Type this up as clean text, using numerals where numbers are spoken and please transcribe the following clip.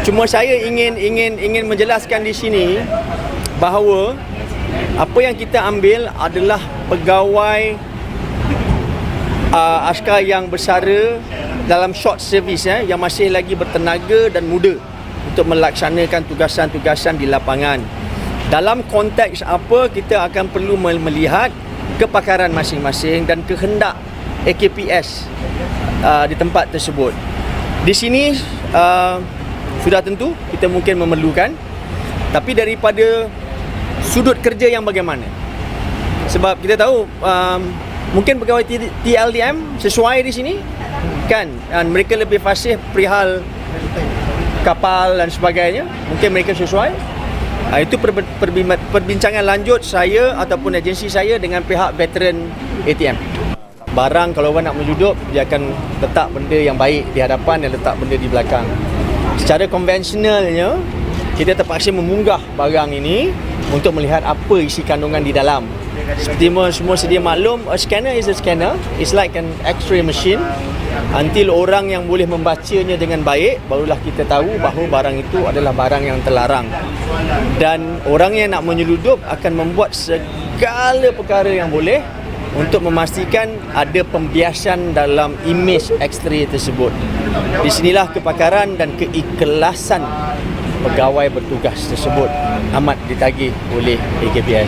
Cuma saya ingin menjelaskan di sini bahawa apa yang kita ambil adalah pegawai askar yang bersara dalam short service yang masih lagi bertenaga dan muda untuk melaksanakan tugasan-tugasan di lapangan. Dalam konteks apa, kita akan perlu melihat kepakaran masing-masing dan kehendak AKPS di tempat tersebut. Di sini sudah tentu kita mungkin memerlukan, tapi daripada sudut kerja yang bagaimana? Sebab kita tahu mungkin pegawai TLDM sesuai di sini kan, dan mereka lebih fasih perihal kapal dan sebagainya, mungkin mereka sesuai. Itu perbincangan lanjut saya ataupun agensi saya dengan pihak veteran ATM. Barang kalau orang nak menyudup, dia akan letak benda yang baik di hadapan dan letak benda di belakang. Secara konvensionalnya, kita terpaksa memunggah barang ini untuk melihat apa isi kandungan di dalam. Seperti semua sedia maklum, a scanner is a scanner. It's like an X-ray machine. Until orang yang boleh membacanya dengan baik, barulah kita tahu bahawa barang itu adalah barang yang terlarang. Dan orang yang nak menyeludup akan membuat segala perkara yang boleh untuk memastikan ada pembiasan dalam imej X-ray tersebut. Di sinilah kepakaran dan keikhlasan pegawai bertugas tersebut amat ditagih oleh AKPS.